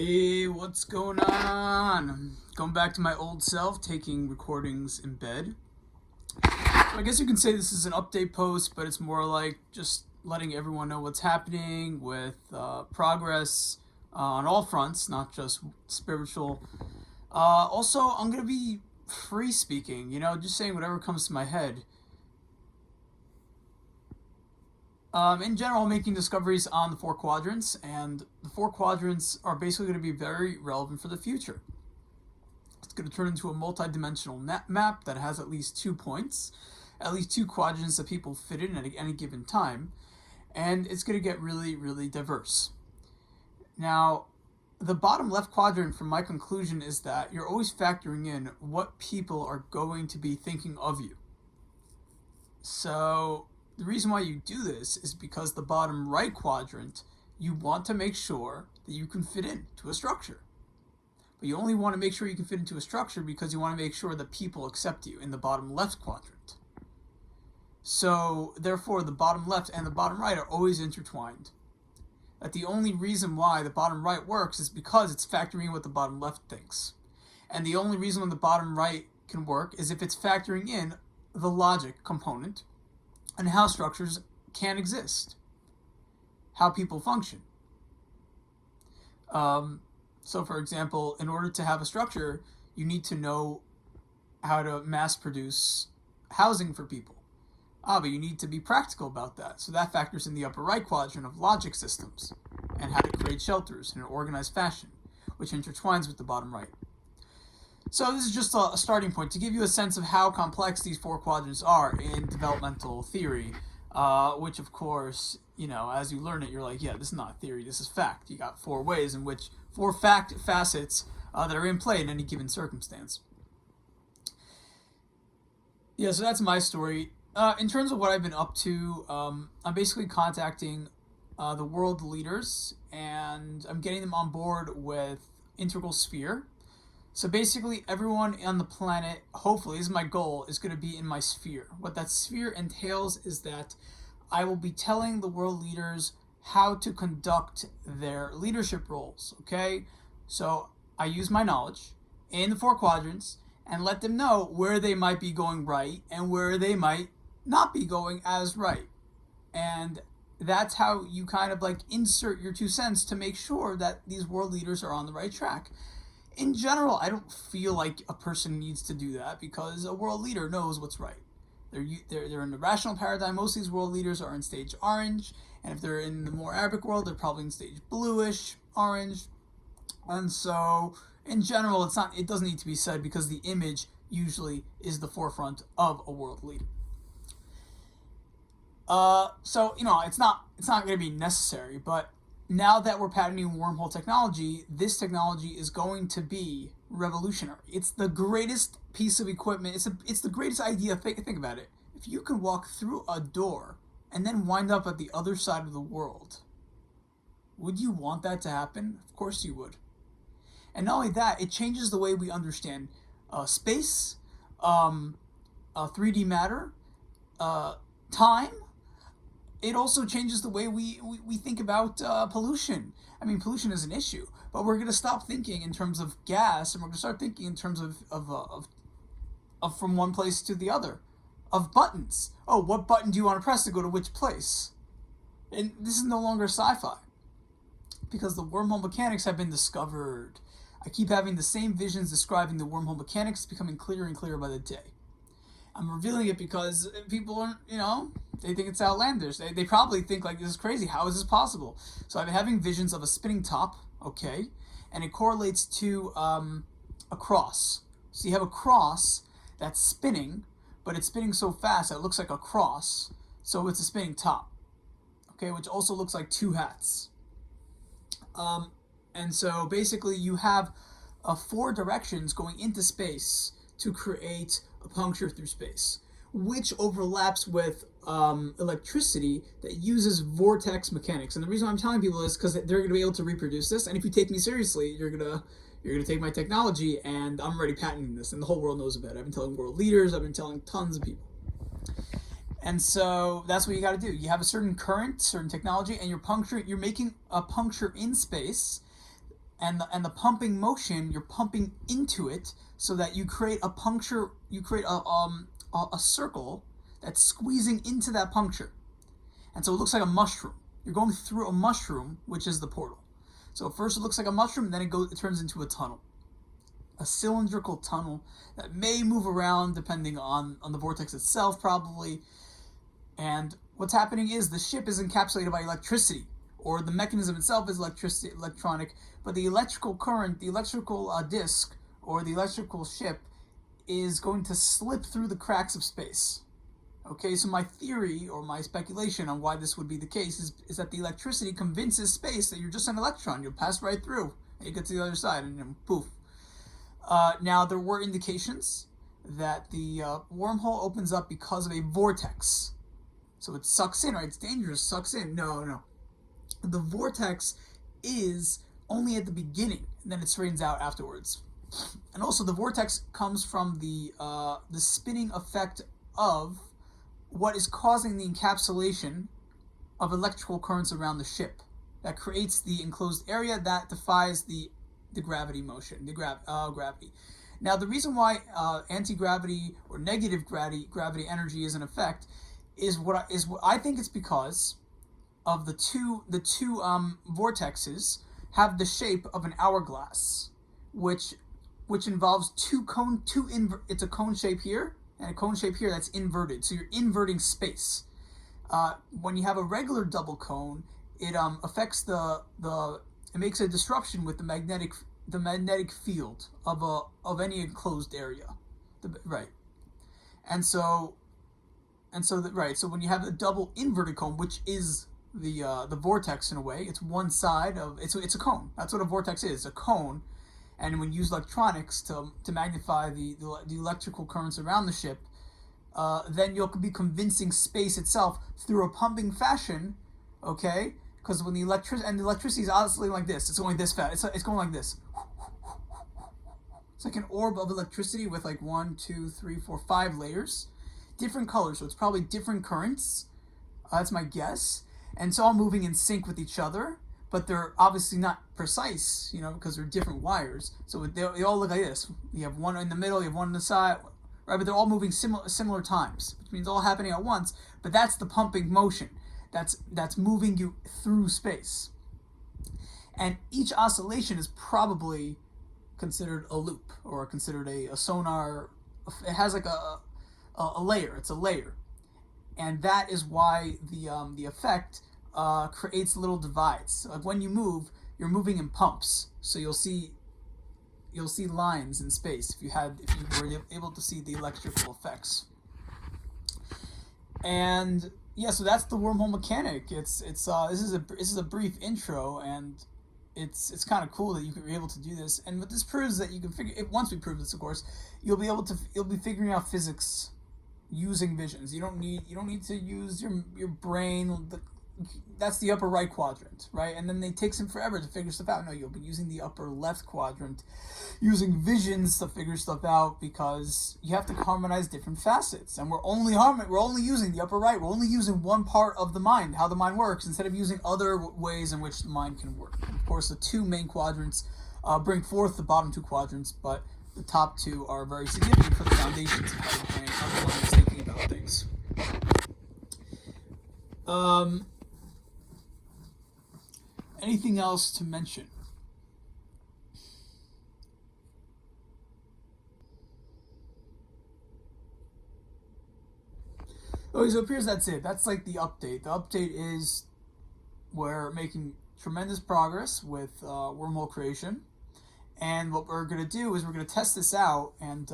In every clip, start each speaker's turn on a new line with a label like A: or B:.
A: Hey, what's going on? Going back to my old self, taking recordings in bed. So I guess you can say this is an update post, but it's more like just letting everyone know what's happening with progress on all fronts, not just spiritual. Also, I'm going to be free speaking, just saying whatever comes to my head. In general, making discoveries on the four quadrants, and the four quadrants are basically going to be very relevant for the future. It's going to turn into a multi-dimensional map that has at least 2 points, at least 2 quadrants that people fit in at any given time, and it's going to get really, really diverse. Now, the bottom left quadrant, from my conclusion, is that you're always factoring in what people are going to be thinking of you. So the reason why you do this is because the bottom right quadrant, you want to make sure that you can fit into a structure. But you only want to make sure you can fit into a structure because you want to make sure that people accept you in the bottom left quadrant. So therefore, the bottom left and the bottom right are always intertwined. That the only reason why the bottom right works is because it's factoring in what the bottom left thinks. And the only reason when the bottom right can work is if it's factoring in the logic component and how structures can exist, how people function. So for example, in order to have a structure, you need to know how to mass produce housing for people. But you need to be practical about that. So that factors in the upper right quadrant of logic systems and how to create shelters in an organized fashion, which intertwines with the bottom right. So this is just a starting point to give you a sense of how complex these four quadrants are in developmental theory, which of course, as you learn it, you're like, yeah, this is not theory, this is fact. You got 4 ways in which 4 facets that are in play in any given circumstance. Yeah, so that's my story. In terms of what I've been up to, I'm basically contacting the world leaders, and I'm getting them on board with Integral Sphere. So basically, everyone on the planet, hopefully, this is my goal, is going to be in my sphere. What that sphere entails is that I will be telling the world leaders how to conduct their leadership roles, okay? So I use my knowledge in the 4 quadrants and let them know where they might be going right and where they might not be going as right. And that's how you kind of like insert your 2 cents to make sure that these world leaders are on the right track. In general, I don't feel like a person needs to do that because a world leader knows what's right. They're in the rational paradigm. Most of these world leaders are in stage orange, and if they're in the more Arabic world, they're probably in stage bluish, orange. And so, in general, it doesn't need to be said because the image usually is the forefront of a world leader. So it's not going to be necessary, but now that we're patenting wormhole technology, this technology is going to be revolutionary. It's the greatest piece of equipment. It's the greatest idea. Think about it. If you can walk through a door and then wind up at the other side of the world, would you want that to happen? Of course you would. And not only that, it changes the way we understand space, 3D matter, time. It also changes the way we think about pollution. I mean, pollution is an issue, but we're going to stop thinking in terms of gas, and we're going to start thinking in terms of from one place to the other, of buttons. Oh, what button do you want to press to go to which place? And this is no longer sci-fi, because the wormhole mechanics have been discovered. I keep having the same visions describing the wormhole mechanics, becoming clearer and clearer by the day. I'm revealing it because people aren't, they think it's outlandish. They probably think like, this is crazy. How is this possible? So I've been having visions of a spinning top, okay, and it correlates to a cross. So you have a cross that's spinning, but it's spinning so fast that it looks like a cross, so it's a spinning top, okay, which also looks like 2 hats. And so basically you have 4 directions going into space to create a puncture through space, which overlaps with electricity that uses vortex mechanics. And the reason I'm telling people is because they're going to be able to reproduce this. And if you take me seriously, you're gonna take my technology, and I'm already patenting this, and the whole world knows about it. I've been telling world leaders, I've been telling tons of people. And so that's what you got to do. You have a certain current, certain technology, and you're making a puncture in space and the pumping motion, you're pumping into it so that you create a puncture, you create a circle that's squeezing into that puncture, and so it looks like a mushroom. You're going through a mushroom, which is the portal. So first it looks like a mushroom, and then it turns into a tunnel, a cylindrical tunnel that may move around depending on the vortex itself, probably. And what's happening is the ship is encapsulated by electricity, or the mechanism itself is electronic, but the electrical current, the electrical disc, or the electrical ship is going to slip through the cracks of space. Okay, so my theory or my speculation on why this would be the case is that the electricity convinces space that you're just an electron. You'll pass right through, and you get to the other side, and then poof. Now, there were indications that the wormhole opens up because of a vortex. So it sucks in, right? It's dangerous, sucks in. No. The vortex is only at the beginning, and then it straightens out afterwards. And also, the vortex comes from the spinning effect of what is causing the encapsulation of electrical currents around the ship that creates the enclosed area that defies the gravity motion, gravity. Now, the reason why anti-gravity or negative gravity energy is in effect is what I think it's because of the two vortexes have the shape of an hourglass, which involves it's a cone shape here and a cone shape here that's inverted. So you're inverting space. When you have a regular double cone, it affects it makes a disruption with the magnetic field of any enclosed area, right? So when you have a double inverted cone, which is the vortex in a way, it's one side of it's a cone. That's what a vortex is, a cone. And when you use electronics to magnify the electrical currents around the ship, then you'll be convincing space itself through a pumping fashion, okay? Because when the electricity is oscillating like this, it's going this fast. It's going like this. It's like an orb of electricity with like 1, 2, 3, 4, 5 layers, different colors. So it's probably different currents. That's my guess. And it's all moving in sync with each other, but they're obviously not precise, because they're different wires. So they all look like this. You have one in the middle, you have one on the side, right? But they're all moving similar times, which means all happening at once. But that's the pumping motion. That's moving you through space. And each oscillation is probably considered a loop or considered a sonar. It has like a layer. It's a layer, and that is why the effect creates little divides. Like when you move, you're moving in pumps, so you'll see lines in space if you were able to see the electrical effects. And yeah, so that's the wormhole mechanic. This is a brief intro, and it's kind of cool that you were able to do this. And what this proves that you can once we prove this, of course, you'll be figuring out physics using visions. You don't need to use your brain. That's the upper right quadrant, right? And then it takes him forever to figure stuff out. No, you'll be using the upper left quadrant, using visions to figure stuff out, because you have to harmonize different facets. And we're only using the upper right. We're only using one part of the mind, how the mind works, instead of using other ways in which the mind can work. And of course, the two main quadrants bring forth the bottom two quadrants, but the top two are very significant for the foundations of how the brain is thinking about things. Anything else to mention? Oh, so it appears that's it. That's like the update. The update is we're making tremendous progress with wormhole creation. And what we're going to do is we're going to test this out. And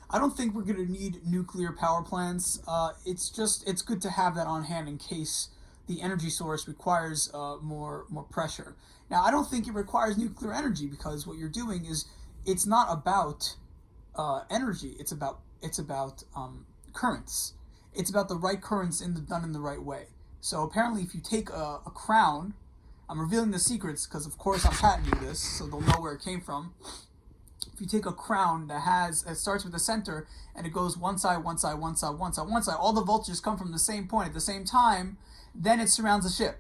A: I don't think we're going to need nuclear power plants. It's good to have that on hand in case the energy source requires more pressure. Now, I don't think it requires nuclear energy, because what you're doing is it's not about energy. It's about currents. It's about the right currents done in the right way. So apparently, if you take a crown, I'm revealing the secrets because of course I'm patenting this, so they'll know where it came from. If you take a crown it starts with the center and it goes one side, one side, one side, one side, one side, all the voltages come from the same point at the same time, then it surrounds the ship.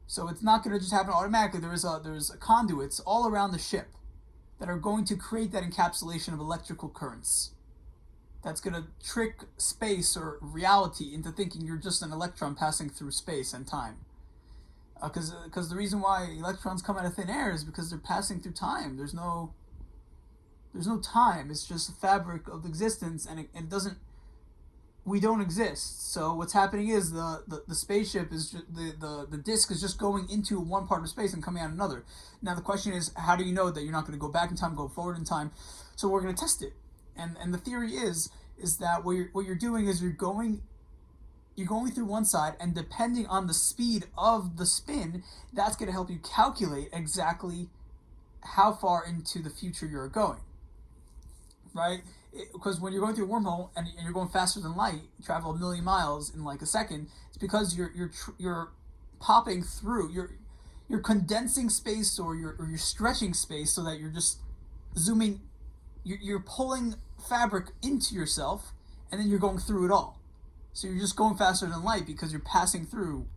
A: So it's not going to just happen automatically. There's conduits all around the ship that are going to create that encapsulation of electrical currents. That's going to trick space or reality into thinking you're just an electron passing through space and time. Because the reason why electrons come out of thin air is because they're passing through time. There's no time. It's just a fabric of existence, and it doesn't. We don't exist. So what's happening is the spaceship is the disk is just going into one part of space and coming out another. Now the question is, how do you know that you're not going to go back in time, go forward in time? So we're going to test it, and the theory is that what you're doing is you're going through one side, and depending on the speed of the spin, that's going to help you calculate exactly how far into the future you're going. Right? Because when you're going through a wormhole and you're going faster than light, you travel 1 million miles in like a second. It's because you're popping through. You're condensing space, or you're stretching space, so that you're just zooming. You're pulling fabric into yourself, and then you're going through it all. So you're just going faster than light because you're passing through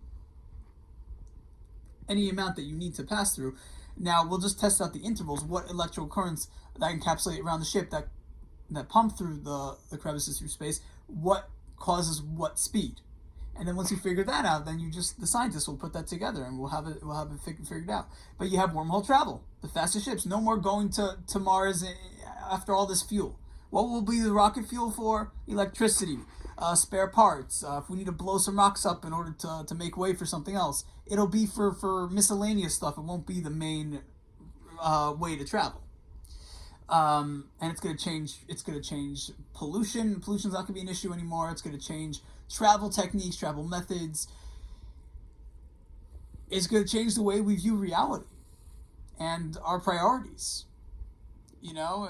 A: any amount that you need to pass through. Now we'll just test out the intervals. What electrical currents that encapsulate around the ship that pump through the crevices through space, what causes what speed. And then once you figure that out, then the scientists will put that together, and we'll have it figured out. But you have wormhole travel, the fastest ships. No more going to Mars after all this fuel. What will be the rocket fuel for? Electricity, spare parts. If we need to blow some rocks up in order to make way for something else, it'll be for miscellaneous stuff. It won't be the main way to travel. And it's going to change. It's going to change pollution. Pollution's not going to be an issue anymore. It's going to change travel techniques, travel methods. It's going to change the way we view reality and our priorities. You know,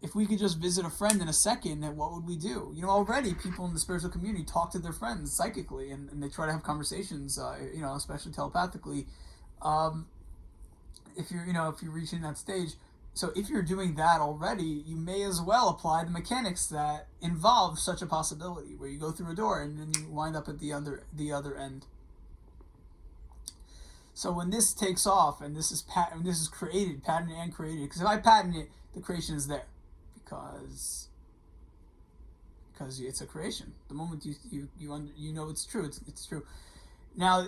A: if we could just visit a friend in a second, then what would we do? You know, already people in the spiritual community talk to their friends psychically, and they try to have conversations. You know, especially telepathically. If you're reaching that stage. So if you're doing that already, you may as well apply the mechanics that involve such a possibility, where you go through a door and then you wind up at the other end. So when this takes off, and this is patented and created, because if I patent it, the creation is there, because it's a creation. The moment you know it's true, it's true. Now,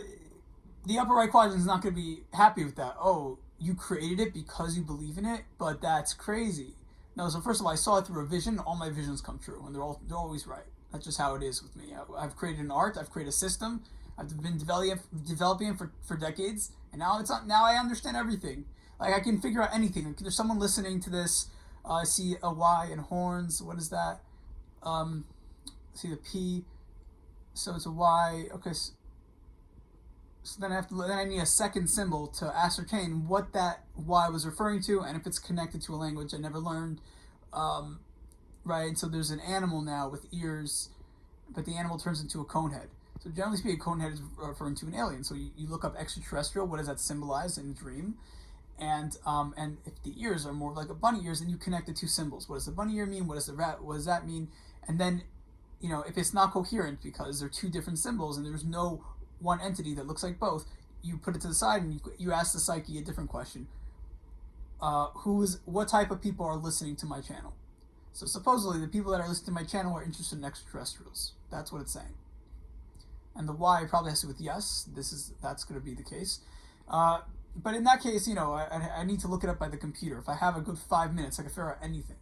A: the upper right quadrant is not going to be happy with that. Oh, you created it because you believe in it, but that's crazy. No, so first of all, I saw it through a vision. All my visions come true, and they're always right. That's just how it is with me. I've created an art. I've created a system. I've been developing it for decades, and now now I understand everything. Like, I can figure out anything. Like, there's someone listening to this. I see a Y and horns. What is that? See the P. So it's a Y. Okay. So then I need a second symbol to ascertain what that Y was referring to, and if it's connected to a language I never learned. Right. So there's an animal now with ears, but the animal turns into a cone head. So generally speaking, a cone head is referring to an alien. So you look up extraterrestrial. What does that symbolize in a dream? And if the ears are more like a bunny ears, then you connect the two symbols. What does the bunny ear mean? What does that mean? And then, you know, if it's not coherent because they're two different symbols and there's no one entity that looks like both, you put it to the side and you ask the psyche a different question. What type of people are listening to my channel? So supposedly the people that are listening to my channel are interested in extraterrestrials. That's what it's saying. And the Y probably has to do with yes. That's going to be the case. But in that case, you know, I need to look it up by the computer. If I have a good 5 minutes, I can figure out anything.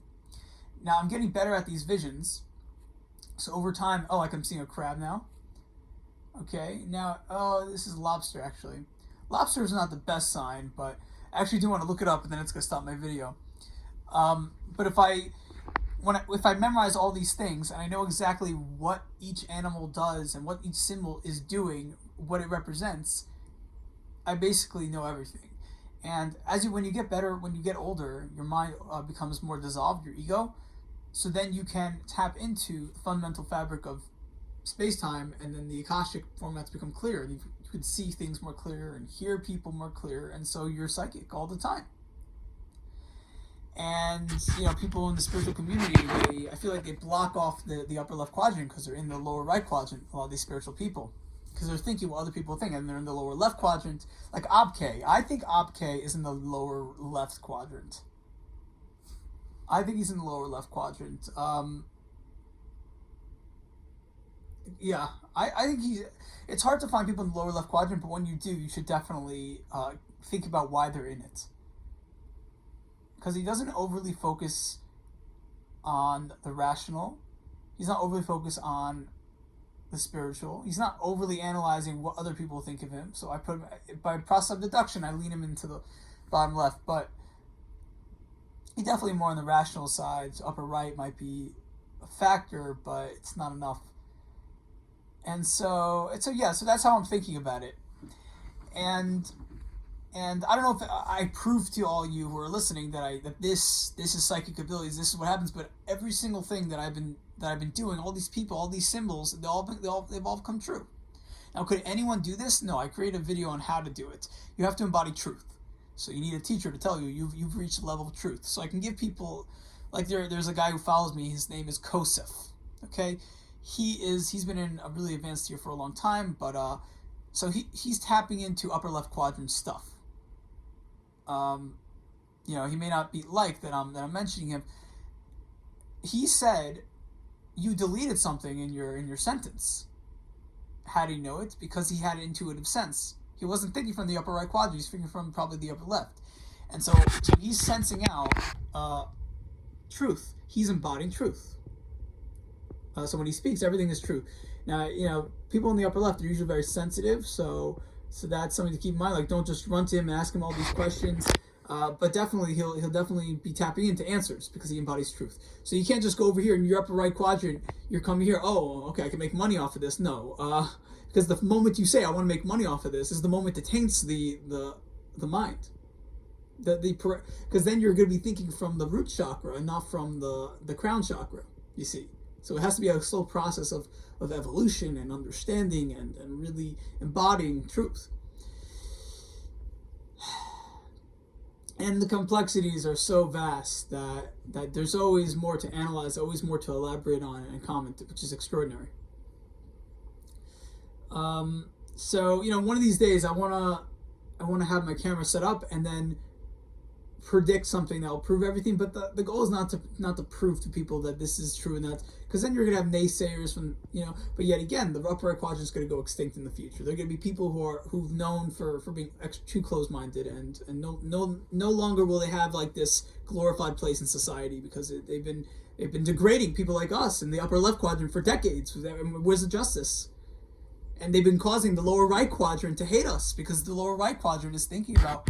A: Now I'm getting better at these visions. So over time, like I'm seeing a crab now. Okay, now, this is lobster, actually. Lobster is not the best sign, but I actually do want to look it up, and then it's going to stop my video. But if I memorize all these things, and I know exactly what each animal does, and what each symbol is doing, what it represents, I basically know everything. And when you get better, when you get older, your mind becomes more dissolved, your ego, so then you can tap into the fundamental fabric of space-time, and then the Akashic formats become clear, and you could see things more clear and hear people more clear, and so you're psychic all the time. And, you know, people in the spiritual community, I feel like they block off the upper left quadrant because they're in the lower right quadrant, a lot of these spiritual people. because they're thinking what other people think, and they're in the lower left quadrant. Like Abke, I think Abke is in the lower left quadrant. I think he's in the lower left quadrant. Yeah, I think he's. It's hard to find people in the lower left quadrant, but when you do, you should definitely think about why they're in it. Because he doesn't overly focus on the rational. He's not overly focused on the spiritual. He's not overly analyzing what other people think of him. So I put by process of deduction, I lean him into the bottom left, but he's definitely more on the rational side. So upper right might be a factor, but it's not enough. And so that's how I'm thinking about it. And I don't know if I proved to all you who are listening that this is psychic abilities. This is what happens. But every single thing that I've been doing, all these people, all these symbols, they've all come true. Now, could anyone do this? No. I created a video on how to do it. You have to embody truth. So you need a teacher to tell you you've reached a level of truth. So I can give people, like there's a guy who follows me. His name is Kosef. Okay. He's been in a really advanced tier for a long time, but so he's tapping into upper left quadrant stuff. He may not be like that I'm mentioning him. He said you deleted something in your sentence. How do you know it? Because he had an intuitive sense. He wasn't thinking from the upper right quadrant. He's thinking from probably the upper left, and so he's sensing out truth. He's embodying truth. So when he speaks, everything is true. Now, people in the upper left are usually very sensitive, so that's something to keep in mind. Like, don't just run to him and ask him all these questions. But definitely, he'll definitely be tapping into answers because he embodies truth. So you can't just go over here in your upper right quadrant. You're coming here. Oh, okay, I can make money off of this. No, because the moment you say I want to make money off of this is the moment it taints the mind. Because then you're going to be thinking from the root chakra and not from the crown chakra. You see. So it has to be a slow process of evolution and understanding and really embodying truth. And the complexities are so vast that there's always more to analyze, always more to elaborate on and comment, which is extraordinary. So one of these days I wanna have my camera set up and then predict something that will prove everything, but the goal is not to prove to people that this is true and that, because then you're gonna have naysayers from but yet again the upper right quadrant is gonna go extinct in the future. There are gonna be people who've known for being too closed-minded and no longer will they have like this glorified place in society because they've been degrading people like us in the upper left quadrant for decades. Where's the justice? And they've been causing the lower right quadrant to hate us because the lower right quadrant is thinking about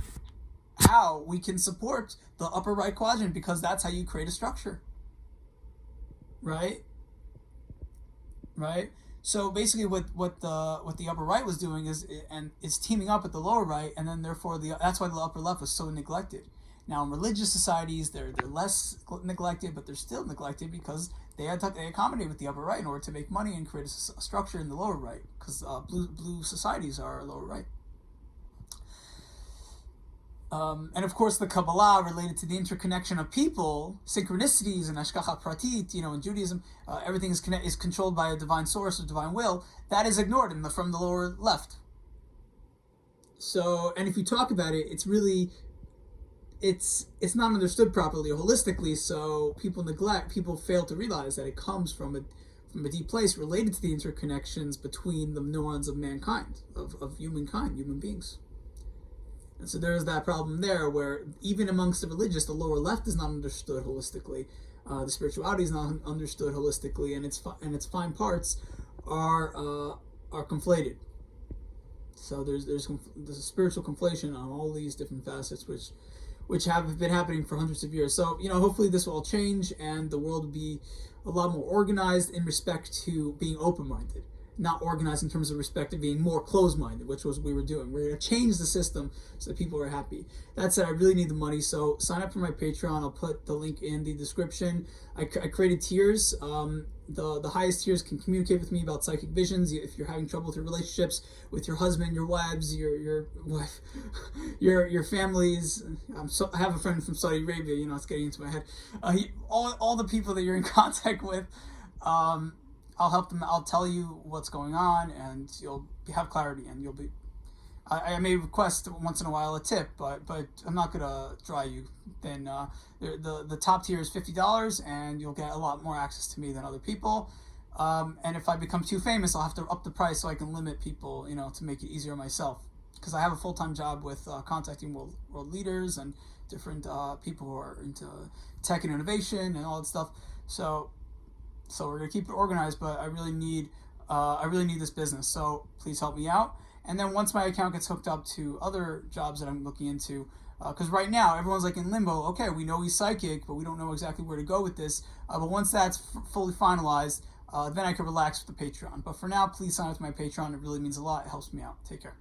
A: how we can support the upper right quadrant because that's how you create a structure. Right? So basically what the upper right was doing is teaming up with the lower right, and then therefore that's why the upper left was so neglected. Now in religious societies they're less neglected, but they're still neglected because they accommodate with the upper right in order to make money and create a structure in the lower right, because blue societies are lower right. And of course, the Kabbalah related to the interconnection of people, synchronicities, and Hashgacha Pratit, in Judaism, everything is controlled by a divine source or divine will. That is ignored from the lower left. So, and if you talk about it, it's not understood properly or holistically. So people fail to realize that it comes from a deep place related to the interconnections between the neurons of mankind, of human beings. And so there is that problem there where even amongst the religious, the lower left is not understood holistically. The spirituality is not understood holistically, and its fine parts are conflated. So there's a spiritual conflation on all these different facets, which have been happening for hundreds of years. So hopefully this will all change, and the world will be a lot more organized in respect to being open-minded. Not organized in terms of respect of being more closed-minded, which was what we were doing. We're going to change the system so that people are happy. That said, I really need the money, so sign up for my Patreon. I'll put the link in the description. I created tiers. The highest tiers can communicate with me about psychic visions. If you're having trouble with your relationships, with your husband, your wives, your wife, your families. I have a friend from Saudi Arabia. It's getting into my head. All the people that you're in contact with. I'll help them. I'll tell you what's going on, and you'll have clarity, and you'll be. I may request once in a while a tip, but I'm not gonna dry you. Then the top tier is $50, and you'll get a lot more access to me than other people. And if I become too famous, I'll have to up the price so I can limit people, to make it easier myself. Because I have a full time job with contacting world leaders and different people who are into tech and innovation and all that stuff. So we're gonna keep it organized, but I really need this business. So please help me out. And then once my account gets hooked up to other jobs that I'm looking into, because right now everyone's like in limbo. Okay, we know he's psychic, but we don't know exactly where to go with this. But once that's fully finalized, then I can relax with the Patreon. But for now, please sign up to my Patreon. It really means a lot. It helps me out. Take care.